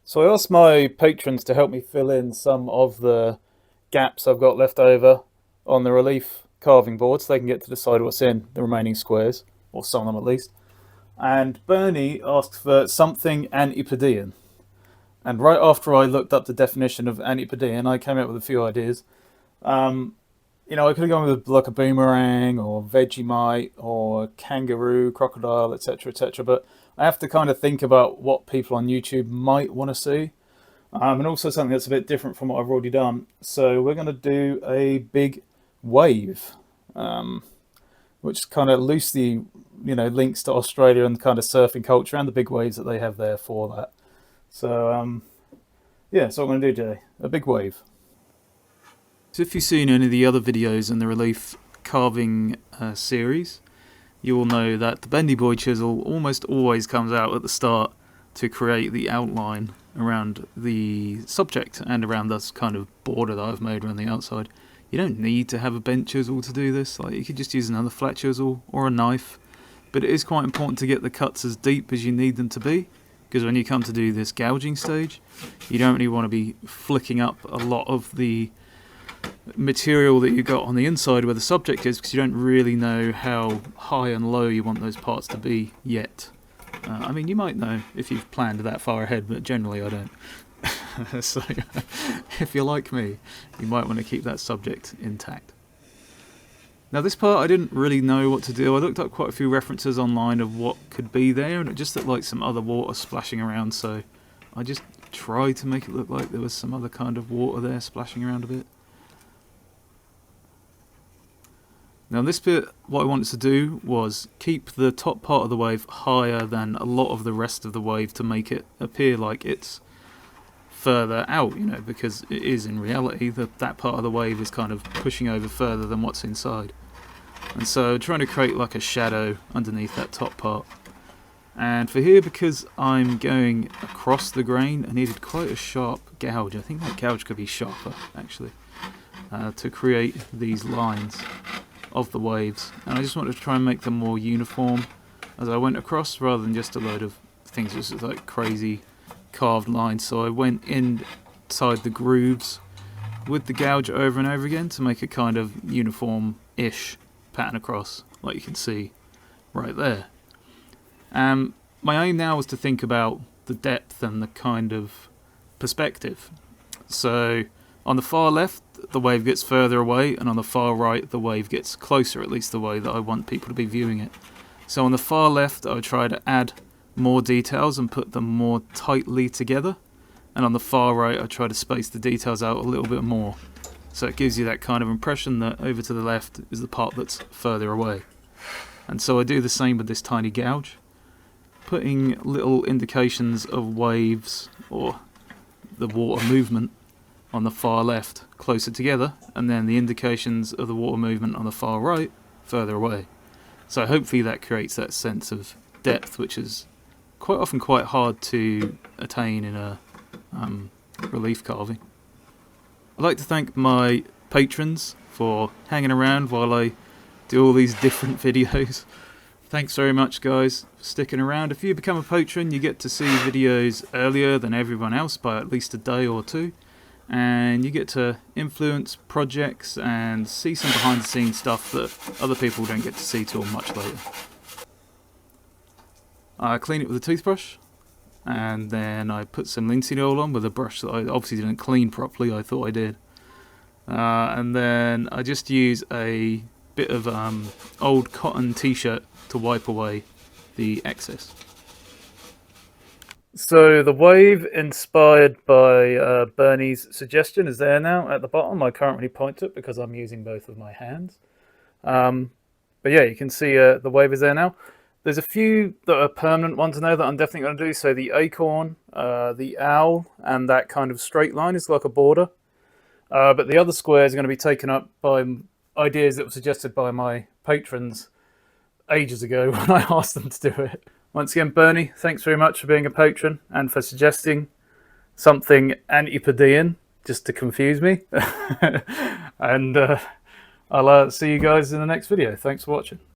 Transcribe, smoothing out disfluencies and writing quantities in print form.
So I asked my patrons to help me fill in some of the gaps I've got left over on the relief carving board so they can get to decide what's in the remaining squares, or some of them at least. And Bernie asked for something Antipodean. And right after I looked up the definition of Antipodean, I came up with a few ideas. I could have gone with like a boomerang or Vegemite or kangaroo, crocodile, etc., etc. But I have to kind of think about what people on YouTube might want to see, and also something that's a bit different from what I've already done. So we're going to do a big wave, which kind of loosely, links to Australia and the kind of surfing culture and the big waves that they have there for that. So yeah, so what I'm going to do today, a big wave. So if you've seen any of the other videos in the relief carving series, you will know that the bendy boy chisel almost always comes out at the start to create the outline around the subject and around this kind of border that I've made around the outside. You don't need to have a bent chisel to do this. Like, you could just use another flat chisel or a knife, but it is quite important to get the cuts as deep as you need them to be, because when you come to do this gouging stage, you don't really want to be flicking up a lot of the material that you got on the inside where the subject is, because you don't really know how high and low you want those parts to be yet. I mean, you might know if you've planned that far ahead, but generally I don't. So if you're like me, you might want to keep that subject intact. Now this part I didn't really know what to do. I looked up quite a few references online of what could be there, and it just looked like some other water splashing around, so I just tried to make it look like there was some other kind of water there splashing around a bit. Now this bit, what I wanted to do was keep the top part of the wave higher than a lot of the rest of the wave to make it appear like it's further out, because it is in reality that part of the wave is kind of pushing over further than what's inside. And so trying to create like a shadow underneath that top part. And for here, because I'm going across the grain, I needed quite a sharp gouge. I think that gouge could be sharper actually, to create these lines of the waves, and I just wanted to try and make them more uniform as I went across, rather than just a load of things just like crazy carved lines. So I went inside the grooves with the gouge over and over again to make a kind of uniform-ish pattern across, like you can see right there. My aim now was to think about the depth and the kind of perspective. So on the far left, the wave gets further away, and on the far right, the wave gets closer, at least the way that I want people to be viewing it. So on the far left, I would try to add more details and put them more tightly together, and on the far right, I try to space the details out a little bit more. So it gives you that kind of impression that over to the left is the part that's further away. And so I do the same with this tiny gouge, putting little indications of waves or the water movement on the far left closer together, and then the indications of the water movement on the far right further away. So hopefully that creates that sense of depth, which is quite often quite hard to attain in a relief carving. I'd like to thank my patrons for hanging around while I do all these different videos. Thanks very much, guys, for sticking around. If you become a patron, you get to see videos earlier than everyone else by at least a day or two, and you get to influence projects and see some behind the scenes stuff that other people don't get to see till much later. I clean it with a toothbrush, and then I put some linseed oil on with a brush that I obviously didn't clean properly. I thought I did. And then I just use a bit of old cotton t-shirt to wipe away the excess. So the wave inspired by Bernie's suggestion is there now at the bottom. I can't really point to it because I'm using both of my hands. But yeah, you can see the wave is there now. There's a few that are permanent ones in there that I'm definitely going to do. So the acorn, the owl, and that kind of straight line is like a border. But the other squares are going to be taken up by ideas that were suggested by my patrons ages ago when I asked them to do it. Once again, Bernie, thanks very much for being a patron and for suggesting something Antipodean, just to confuse me. And I'll see you guys in the next video. Thanks for watching.